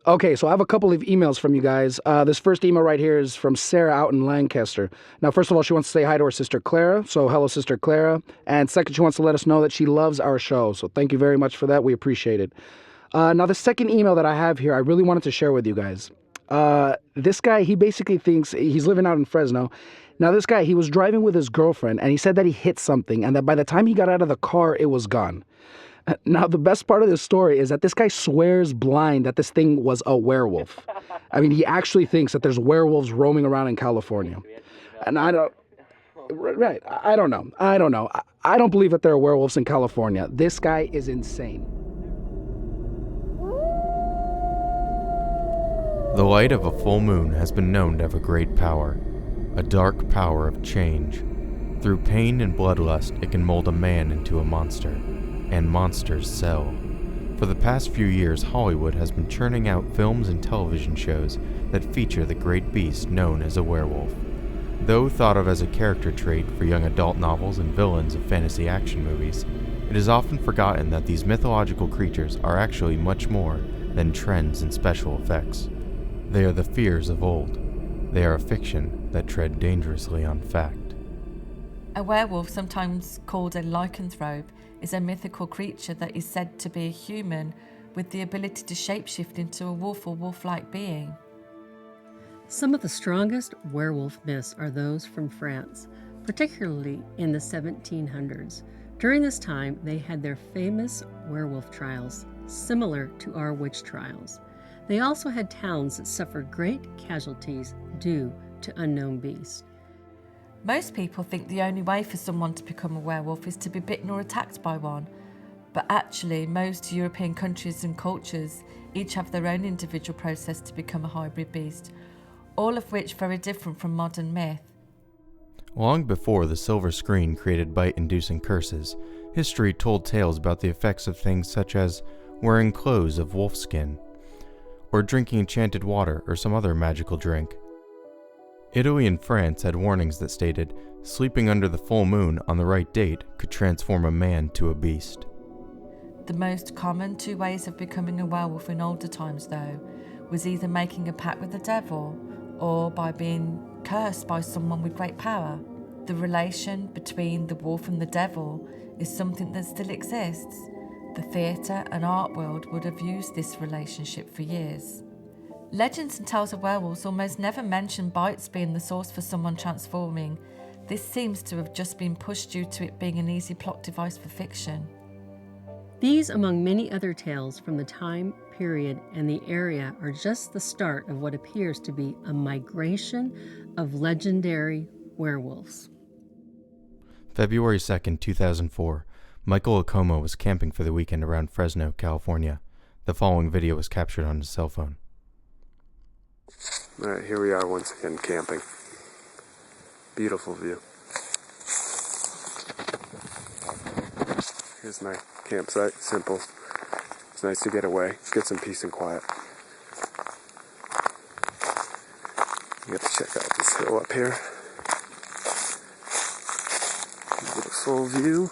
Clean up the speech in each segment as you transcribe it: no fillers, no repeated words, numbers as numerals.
Okay, so I have a couple of emails from you guys. This first email right here is from Sarah out in Lancaster. Now, first of all, she wants to say hi to her sister Clara. So, hello, sister Clara. And second, she wants to let us know that she loves our show. So, thank you very much for that. We appreciate it. Now, the second email that I have here, I really wanted to share with you guys. This guy, he basically thinks he's living out in Fresno. Now, this guy, he was driving with his girlfriend, and he said that he hit something, and that by the time he got out of the car, it was gone. Now, the best part of this story is that this guy swears blind that this thing was a werewolf. I mean, he actually thinks that there's werewolves roaming around in California. And I don't, right, I don't know. I don't believe that there are werewolves in California. This guy is insane. The light of a full moon has been known to have a great power, a dark power of change. Through pain and bloodlust, it can mold a man into a monster. And monsters sell. For the past few years, Hollywood has been churning out films and television shows that feature the great beast known as a werewolf. Though thought of as a character trait for young adult novels and villains of fantasy action movies, it is often forgotten that these mythological creatures are actually much more than trends and special effects. They are the fears of old. They are a fiction that tread dangerously on fact. A werewolf, sometimes called a lycanthrope, is a mythical creature that is said to be a human with the ability to shapeshift into a wolf or wolf-like being. Some of the strongest werewolf myths are those from France, particularly in the 1700s. During this time, they had their famous werewolf trials, similar to our witch trials. They also had towns that suffered great casualties due to unknown beasts. Most people think the only way for someone to become a werewolf is to be bitten or attacked by one. But actually, most European countries and cultures each have their own individual process to become a hybrid beast, all of which very different from modern myth. Long before the silver screen created bite-inducing curses, history told tales about the effects of things such as wearing clothes of wolf skin, or drinking enchanted water or some other magical drink. Italy and France had warnings that stated sleeping under the full moon on the right date could transform a man to a beast. The most common two ways of becoming a werewolf in older times, though, was either making a pact with the devil or by being cursed by someone with great power. The relation between the wolf and the devil is something that still exists. The theatre and art world would have used this relationship for years. Legends and tales of werewolves almost never mention bites being the source for someone transforming. This seems to have just been pushed due to it being an easy plot device for fiction. These, among many other tales from the time period and the area, are just the start of what appears to be a migration of legendary werewolves. February 2nd, 2004, Michael Acoma was camping for the weekend around Fresno, California. The following video was captured on his cell phone. Alright, here we are once again camping. Beautiful view. Here's my campsite. Simple. It's nice to get away, get some peace and quiet. You have to check out this hill up here. Get a full view.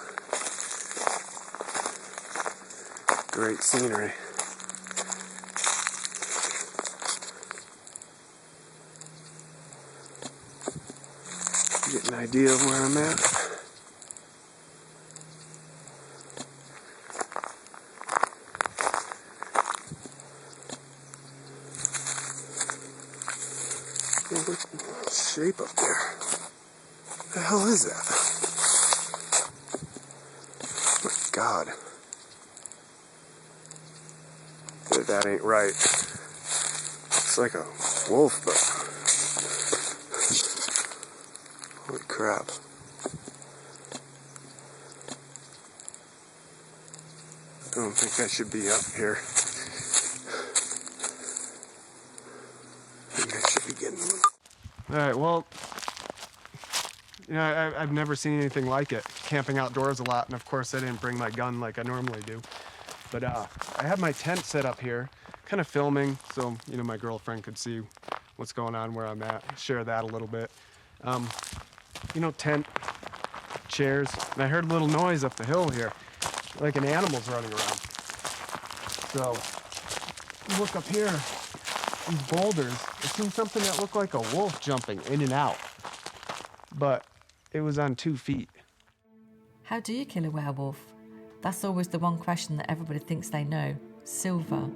Great scenery. Get an idea of where I'm at. Look at the shape up there. What the hell is that? Oh my God. That ain't right. Looks like a wolf, but holy crap. I don't think I should be up here. I think I should be getting one. Alright, well, I've never seen anything like it. Camping outdoors a lot, and of course I didn't bring my gun like I normally do. But I had my tent set up here, kind of filming, so my girlfriend could see what's going on where I'm at, share that a little bit. Tent, chairs, and I heard a little noise up the hill here, like an animal's running around. So, look up here, these boulders, I seen something that looked like a wolf jumping in and out. But it was on 2 feet. How do you kill a werewolf? That's always the one question that everybody thinks they know. Silver.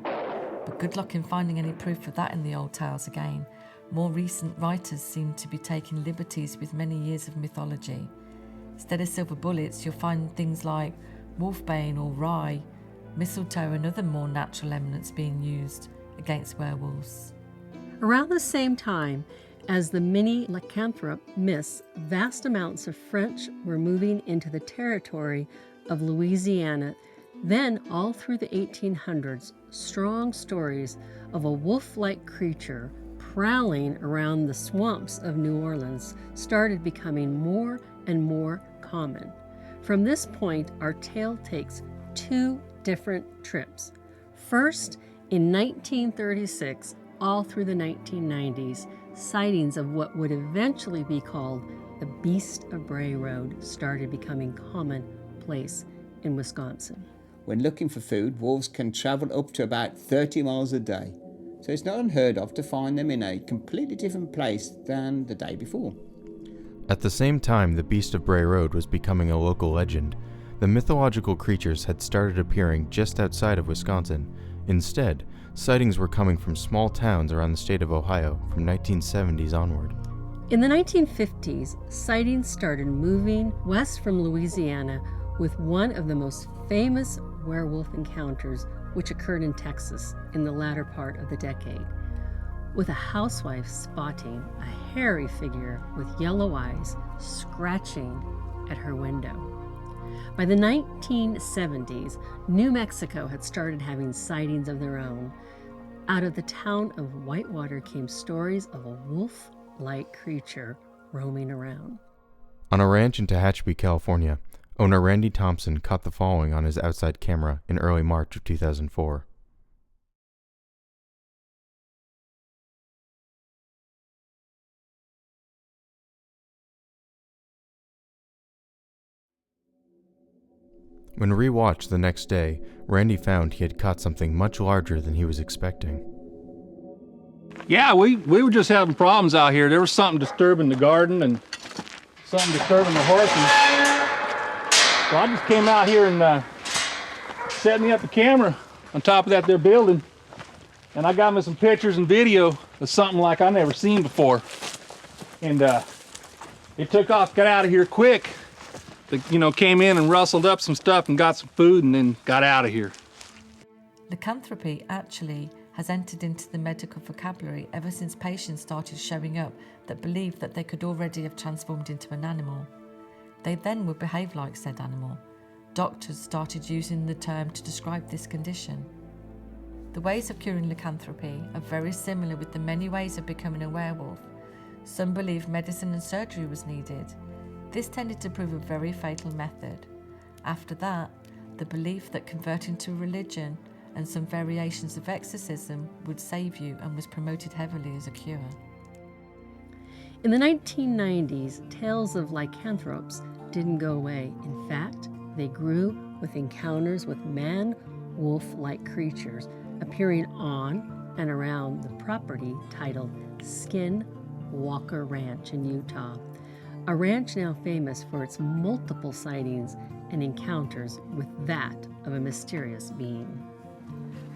But good luck in finding any proof of that in the old tales again. More recent writers seem to be taking liberties with many years of mythology. Instead of silver bullets, you'll find things like wolfbane or rye, mistletoe and other more natural elements being used against werewolves. Around the same time as the mini lycanthrope myths, vast amounts of French were moving into the territory of Louisiana. Then, all through the 1800s, strong stories of a wolf-like creature prowling around the swamps of New Orleans started becoming more and more common. From this point, our tale takes 2 different trips. First, in 1936, all through the 1990s, sightings of what would eventually be called the Beast of Bray Road started becoming commonplace in Wisconsin. When looking for food, wolves can travel up to about 30 miles a day. So it's not unheard of to find them in a completely different place than the day before. At the same time the Beast of Bray Road was becoming a local legend, the mythological creatures had started appearing just outside of Wisconsin. Instead, sightings were coming from small towns around the state of Ohio from 1970s onward. In the 1950s, sightings started moving west from Louisiana with one of the most famous werewolf encounters, which occurred in Texas in the latter part of the decade, with a housewife spotting a hairy figure with yellow eyes scratching at her window. By the 1970s, New Mexico had started having sightings of their own. Out of the town of Whitewater came stories of a wolf-like creature roaming around. On a ranch in Tehachapi, California, owner Randy Thompson caught the following on his outside camera in early March of 2004. When rewatched the next day, Randy found he had caught something much larger than he was expecting. Yeah, we were just having problems out here. There was something disturbing the garden and something disturbing the horses. So I just came out here and set me up a camera on top of that there building. And I got me some pictures and video of something like I never seen before. And it took off, got out of here quick. Came in and rustled up some stuff and got some food and then got out of here. Lycanthropy actually has entered into the medical vocabulary ever since patients started showing up that believed that they could already have transformed into an animal. They then would behave like said animal. Doctors started using the term to describe this condition. The ways of curing lycanthropy are very similar with the many ways of becoming a werewolf. Some believed medicine and surgery was needed. This tended to prove a very fatal method. After that, the belief that converting to religion and some variations of exorcism would save you and was promoted heavily as a cure. In the 1990s, tales of lycanthropes didn't go away. In fact, they grew with encounters with man-wolf-like creatures appearing on and around the property titled Skinwalker Ranch in Utah, a ranch now famous for its multiple sightings and encounters with that of a mysterious being.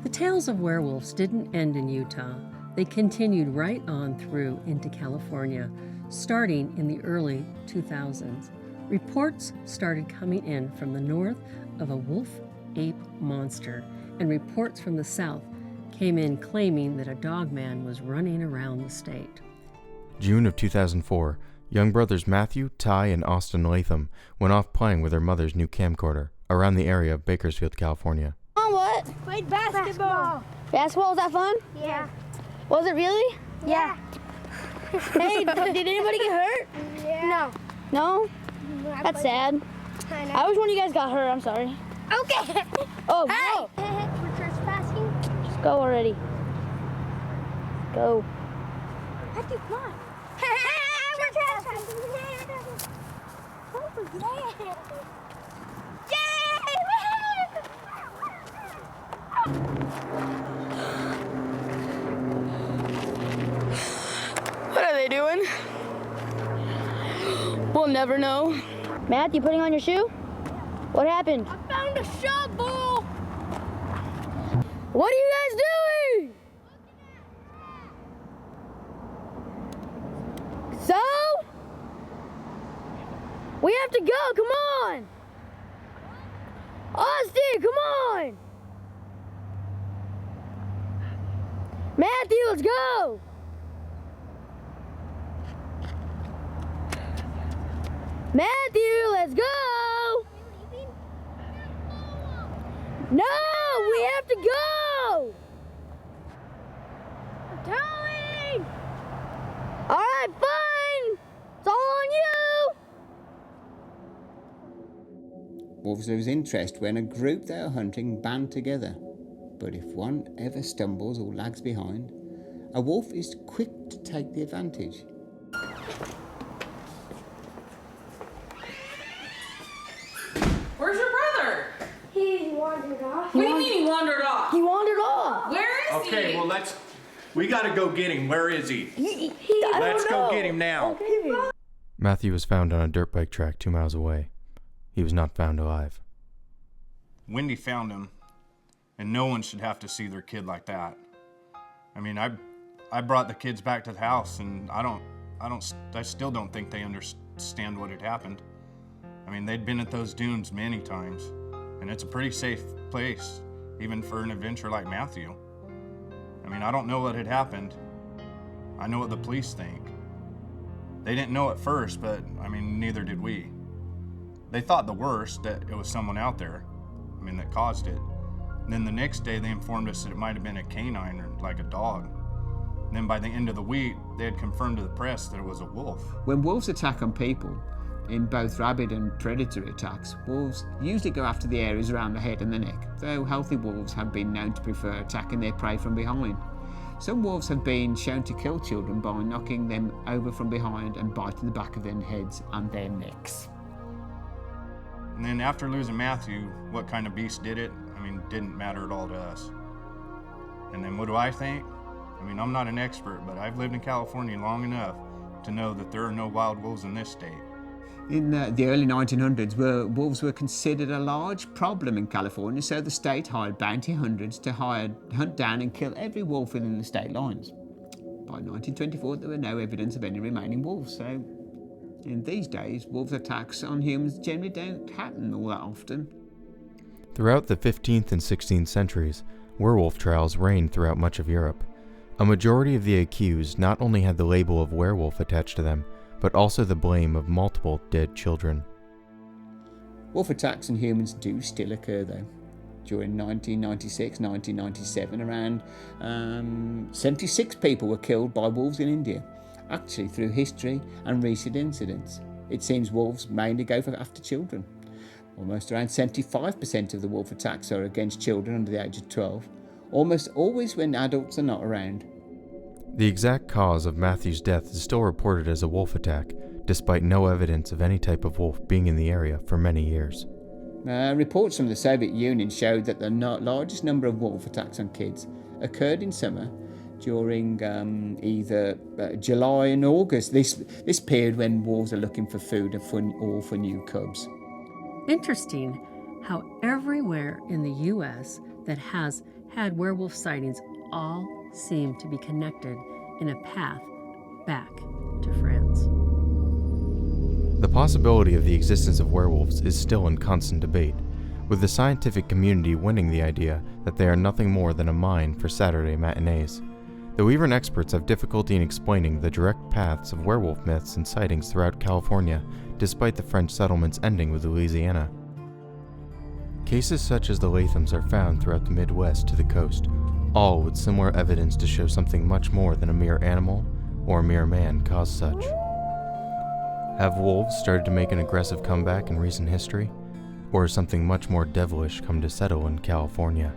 The tales of werewolves didn't end in Utah. They continued right on through into California, starting in the early 2000s. Reports started coming in from the north of a wolf-ape monster, and reports from the south came in claiming that a dogman was running around the state. June of 2004, young brothers Matthew, Ty, and Austin Latham went off playing with their mother's new camcorder around the area of Bakersfield, California. On what? Played basketball. Basketball, was that fun? Yeah. Was it really? Yeah. Hey, did anybody get hurt? Yeah. No? That's sad. I know. I wish one of you guys got hurt, I'm sorry. Okay. Oh, Hey. no. We're trespassing. Just go already. Go. Matthew, come on. We're trespassing. Oh, yeah. Yay! We'll never know. Matthew, putting on your shoe? What happened? I found a shovel. What are you guys doing? So? We have to go, come on! Austin, come on! Matthew, let's go! Matthew, let's go! No, we have to go! I'm towing. All right, fine! It's all on you! Wolves lose interest when a group they are hunting band together. But if one ever stumbles or lags behind, a wolf is quick to take the advantage. Where's your brother? He wandered off. What do you mean he wandered off? He wandered off! Where is he? Okay, well we gotta go get him. Where is he? I Let's don't go know. get him now. Okay. Matthew was found on a dirt bike track 2 miles away. He was not found alive. Wendy found him, and no one should have to see their kid like that. I mean, I brought the kids back to the house, and I still don't think they understand what had happened. I mean, they'd been at those dunes many times, and it's a pretty safe place, even for an adventurer like Matthew. I mean, I don't know what had happened. I know what the police think. They didn't know at first, but I mean, neither did we. They thought the worst, that it was someone out there, that caused it. And then the next day they informed us that it might have been a canine or like a dog. And then by the end of the week, they had confirmed to the press that it was a wolf. When wolves attack on people, in both rabid and predatory attacks, wolves usually go after the areas around the head and the neck, though healthy wolves have been known to prefer attacking their prey from behind. Some wolves have been shown to kill children by knocking them over from behind and biting the back of their heads and their necks. And then after losing Matthew, what kind of beast did it? Didn't matter at all to us. And then what do I think? I'm not an expert, but I've lived in California long enough to know that there are no wild wolves in this state. In the early 1900s, wolves were considered a large problem in California, so the state hired bounty hunters to hunt down and kill every wolf within the state lines. By 1924, there were no evidence of any remaining wolves, so in these days, wolves' attacks on humans generally don't happen all that often. Throughout the 15th and 16th centuries, werewolf trials reigned throughout much of Europe. A majority of the accused not only had the label of werewolf attached to them, but also the blame of multiple dead children. Wolf attacks on humans do still occur though. During 1996-1997, around 76 people were killed by wolves in India. Actually, through history and recent incidents, it seems wolves mainly go after children. Almost around 75% of the wolf attacks are against children under the age of 12, almost always when adults are not around. The exact cause of Matthew's death is still reported as a wolf attack, despite no evidence of any type of wolf being in the area for many years. Reports from the Soviet Union showed that the largest number of wolf attacks on kids occurred in summer during either July and August, this period when wolves are looking for food or for new cubs. Interesting how everywhere in the U.S. that has had werewolf sightings all seem to be connected in a path back to France. The possibility of the existence of werewolves is still in constant debate, with the scientific community winning the idea that they are nothing more than a mine for Saturday matinees. Though even experts have difficulty in explaining the direct paths of werewolf myths and sightings throughout California, despite the French settlements ending with Louisiana. Cases such as the Lathams are found throughout the Midwest to the coast, all with similar evidence to show something much more than a mere animal or a mere man caused such. Have wolves started to make an aggressive comeback in recent history, or has something much more devilish come to settle in California?